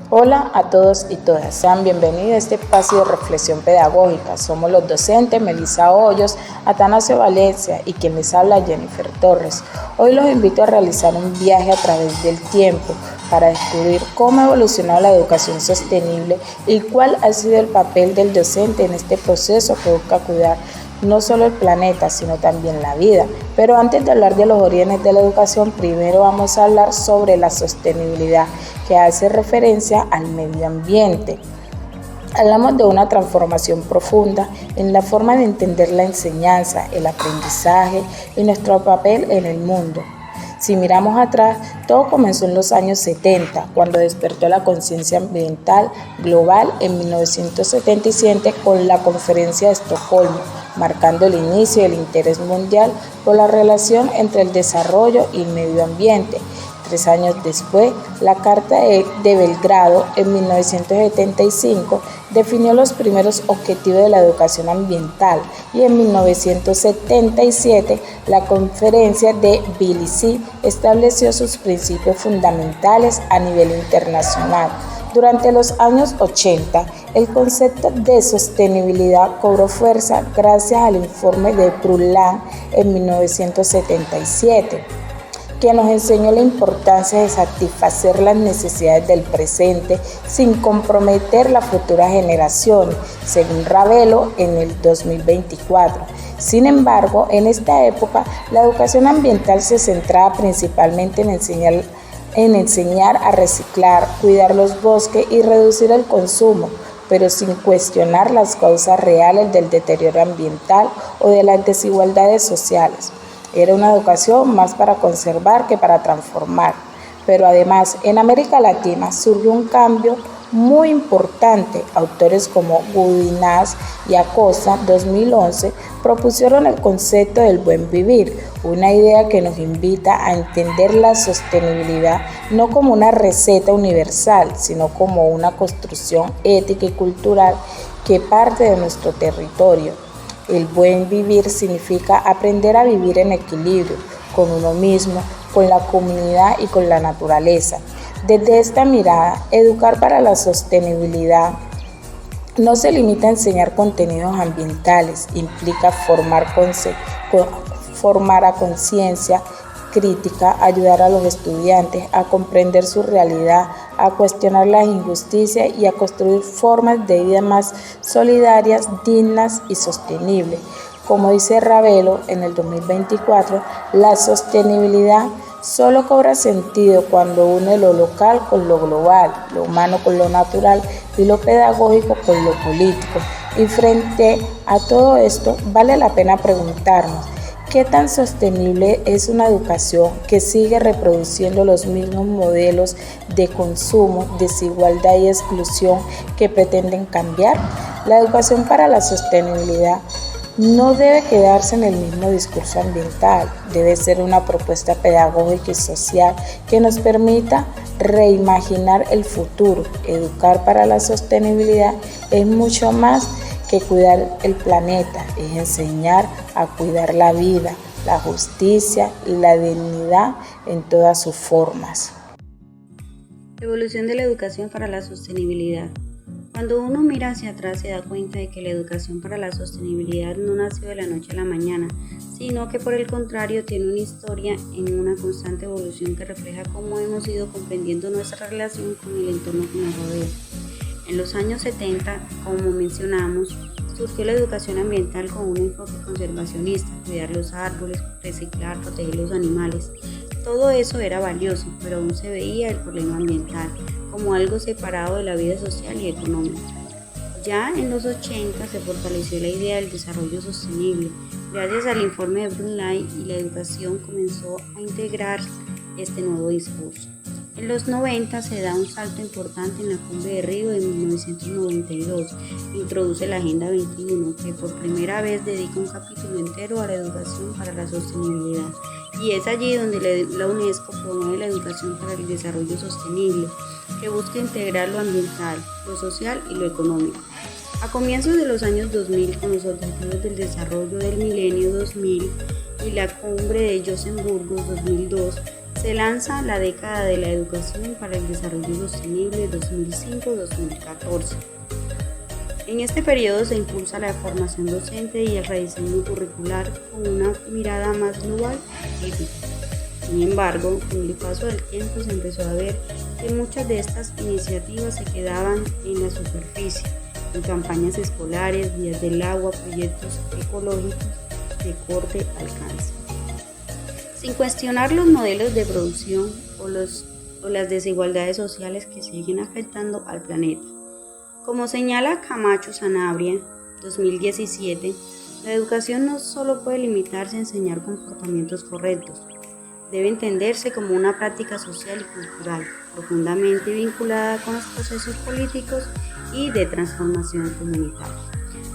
Hola a todos y todas, sean bienvenidos a este espacio de reflexión pedagógica. Somos los docentes Melissa Hoyos, Atanasio Valencia y quien les habla Jennifer Torres. Hoy los invito a realizar un viaje a través del tiempo para descubrir cómo ha evolucionado la educación sostenible y cuál ha sido el papel del docente en este proceso que busca cuidar no solo el planeta, sino también la vida. Pero antes de hablar de los orígenes de la educación, primero vamos a hablar sobre la sostenibilidad, que hace referencia al medio ambiente. Hablamos de una transformación profunda en la forma de entender la enseñanza, el aprendizaje y nuestro papel en el mundo. Si miramos atrás, todo comenzó en los años 70, cuando despertó la conciencia ambiental global en 1977 con la Conferencia de Estocolmo, marcando el inicio del interés mundial por la relación entre el desarrollo y el medio ambiente. 3 años después, la Carta de Belgrado, en 1975, definió los primeros objetivos de la educación ambiental y en 1977, la Conferencia de Tbilisi estableció sus principios fundamentales a nivel internacional. Durante los años 80, el concepto de sostenibilidad cobró fuerza gracias al informe de Brundtland en 1977. Que nos enseñó la importancia de satisfacer las necesidades del presente sin comprometer las futuras generaciones, según Ravelo en el 2024. Sin embargo, en esta época, la educación ambiental se centraba principalmente en enseñar a reciclar, cuidar los bosques y reducir el consumo, pero sin cuestionar las causas reales del deterioro ambiental o de las desigualdades sociales. Era una educación más para conservar que para transformar. Pero además, en América Latina surgió un cambio muy importante. Autores como Gudiñas y Acosta, 2011, propusieron el concepto del buen vivir, una idea que nos invita a entender la sostenibilidad no como una receta universal, sino como una construcción ética y cultural que parte de nuestro territorio. El buen vivir significa aprender a vivir en equilibrio con uno mismo, con la comunidad y con la naturaleza. Desde esta mirada, educar para la sostenibilidad no se limita a enseñar contenidos ambientales, implica formar a conciencia crítica, ayudar a los estudiantes a comprender su realidad, a cuestionar las injusticias y a construir formas de vida más solidarias, dignas y sostenibles. Como dice Ravelo en el 2024, la sostenibilidad solo cobra sentido cuando une lo local con lo global, lo humano con lo natural y lo pedagógico con lo político. Y frente a todo esto, vale la pena preguntarnos, ¿qué tan sostenible es una educación que sigue reproduciendo los mismos modelos de consumo, desigualdad y exclusión que pretenden cambiar? La educación para la sostenibilidad no debe quedarse en el mismo discurso ambiental, debe ser una propuesta pedagógica y social que nos permita reimaginar el futuro. Educar para la sostenibilidad es mucho más que cuidar el planeta, es enseñar a cuidar la vida, la justicia y la dignidad en todas sus formas. Evolución de la educación para la sostenibilidad. Cuando uno mira hacia atrás se da cuenta de que la educación para la sostenibilidad no nació de la noche a la mañana, sino que por el contrario tiene una historia en una constante evolución que refleja cómo hemos ido comprendiendo nuestra relación con el entorno que nos rodea. En los años 70, como mencionamos, surgió la educación ambiental con un enfoque conservacionista, cuidar los árboles, reciclar, proteger los animales. Todo eso era valioso, pero aún se veía el problema ambiental como algo separado de la vida social y económica. Ya en los 80 se fortaleció la idea del desarrollo sostenible. Gracias al informe de Brundtland y la educación comenzó a integrar este nuevo discurso. En los 90 se da un salto importante en la Cumbre de Río de 1992. Introduce la Agenda 21, que por primera vez dedica un capítulo entero a la educación para la sostenibilidad. Y es allí donde la UNESCO promueve la educación para el desarrollo sostenible, que busca integrar lo ambiental, lo social y lo económico. A comienzos de los años 2000, con los Objetivos del Desarrollo del Milenio 2000 y la Cumbre de Johannesburgo 2002, se lanza la década de la educación para el desarrollo sostenible 2005-2014. En este periodo se impulsa la formación docente y el rediseño curricular con una mirada más global y ética. Sin embargo, con el paso del tiempo se empezó a ver que muchas de estas iniciativas se quedaban en la superficie, en campañas escolares, días del agua, proyectos ecológicos de corto alcance, sin cuestionar los modelos de producción o las desigualdades sociales que siguen afectando al planeta. Como señala Camacho Sanabria, 2017, la educación no solo puede limitarse a enseñar comportamientos correctos, debe entenderse como una práctica social y cultural profundamente vinculada con los procesos políticos y de transformación comunitaria.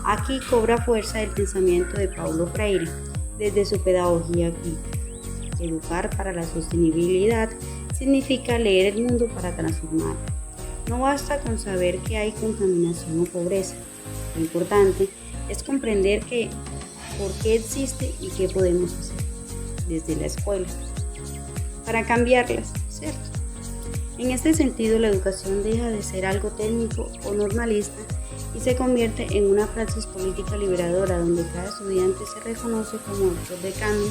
Aquí cobra fuerza el pensamiento de Paulo Freire desde su pedagogía crítica. Educar para la sostenibilidad significa leer el mundo para transformarlo. No basta con saber que hay contaminación o pobreza. Lo importante es comprender por qué existe y qué podemos hacer desde la escuela para cambiarlas, ¿cierto? En este sentido, la educación deja de ser algo técnico o normalista y se convierte en una praxis política liberadora donde cada estudiante se reconoce como actor de cambio.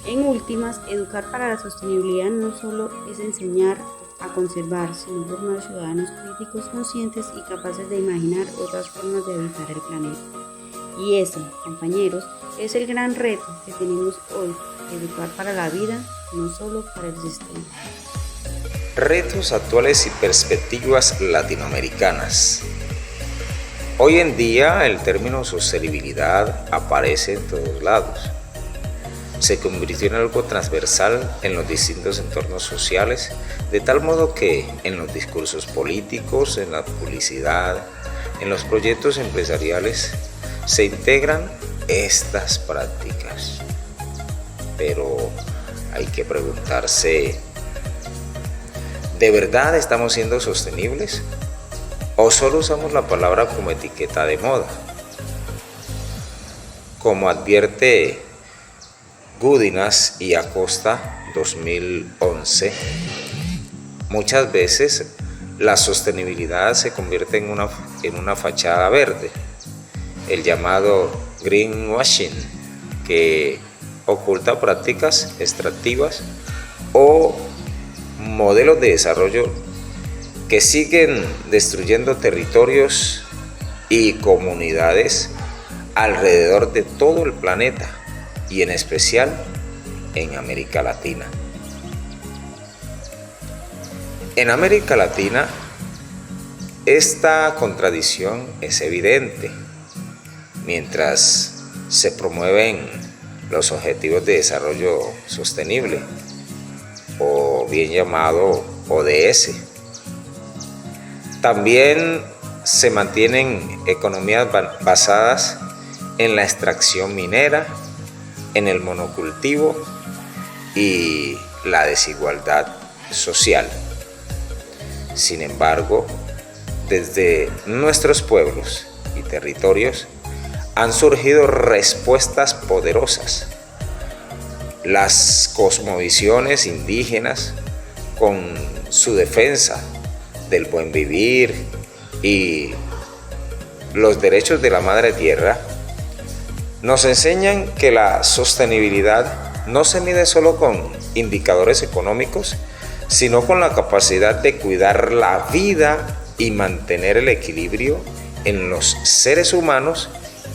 En últimas, educar para la sostenibilidad no solo es enseñar a conservar, sino formar ciudadanos críticos conscientes y capaces de imaginar otras formas de habitar el planeta. Y ese, compañeros, es el gran reto que tenemos hoy, educar para la vida, no solo para el sistema. Retos actuales y perspectivas latinoamericanas. Hoy en día el término sostenibilidad aparece en todos lados. Se convirtió en algo transversal en los distintos entornos sociales, de tal modo que en los discursos políticos, en la publicidad, en los proyectos empresariales, se integran estas prácticas. Pero hay que preguntarse, ¿de verdad estamos siendo sostenibles? ¿O solo usamos la palabra como etiqueta de moda? Como advierte Gudinas y Acosta 2011, muchas veces la sostenibilidad se convierte en una fachada verde, el llamado greenwashing, que oculta prácticas extractivas o modelos de desarrollo que siguen destruyendo territorios y comunidades alrededor de todo el planeta y en especial en América Latina. En América Latina, esta contradicción es evidente. Mientras se promueven los Objetivos de Desarrollo Sostenible, o bien llamado ODS, también se mantienen economías basadas en la extracción minera, en el monocultivo y la desigualdad social. Sin embargo, desde nuestros pueblos y territorios han surgido respuestas poderosas. Las cosmovisiones indígenas, con su defensa del buen vivir y los derechos de la madre tierra, nos enseñan que la sostenibilidad no se mide solo con indicadores económicos, sino con la capacidad de cuidar la vida y mantener el equilibrio en los seres humanos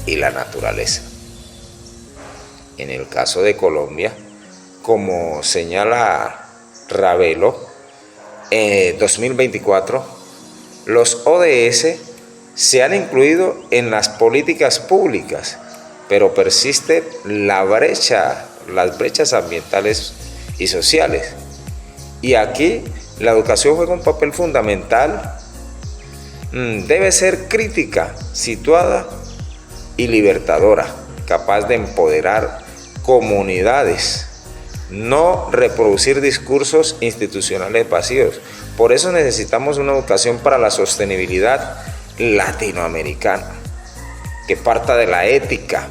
y la naturaleza. En el caso de Colombia, como señala Ravelo, en 2024, los ODS se han incluido en las políticas públicas, pero persiste las brechas ambientales y sociales. Y aquí la educación juega un papel fundamental. Debe ser crítica, situada y libertadora, capaz de empoderar comunidades, no reproducir discursos institucionales vacíos. Por eso necesitamos una educación para la sostenibilidad latinoamericana, que parta de la ética,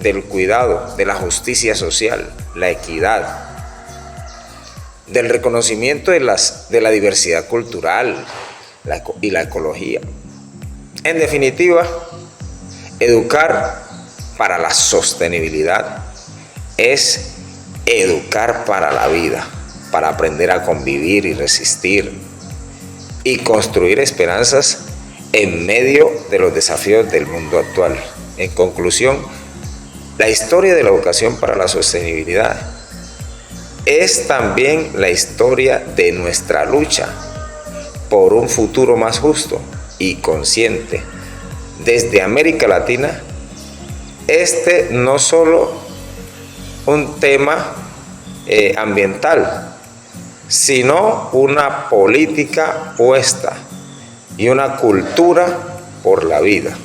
del cuidado, de la justicia social, la equidad. del reconocimiento de la diversidad cultural y la ecología. En definitiva, educar para la sostenibilidad es educar para la vida, para aprender a convivir y resistir y construir esperanzas en medio de los desafíos del mundo actual. En conclusión, la historia de la educación para la sostenibilidad es también la historia de nuestra lucha por un futuro más justo y consciente. Desde América Latina, no solo un tema ambiental, sino una política puesta y una cultura por la vida.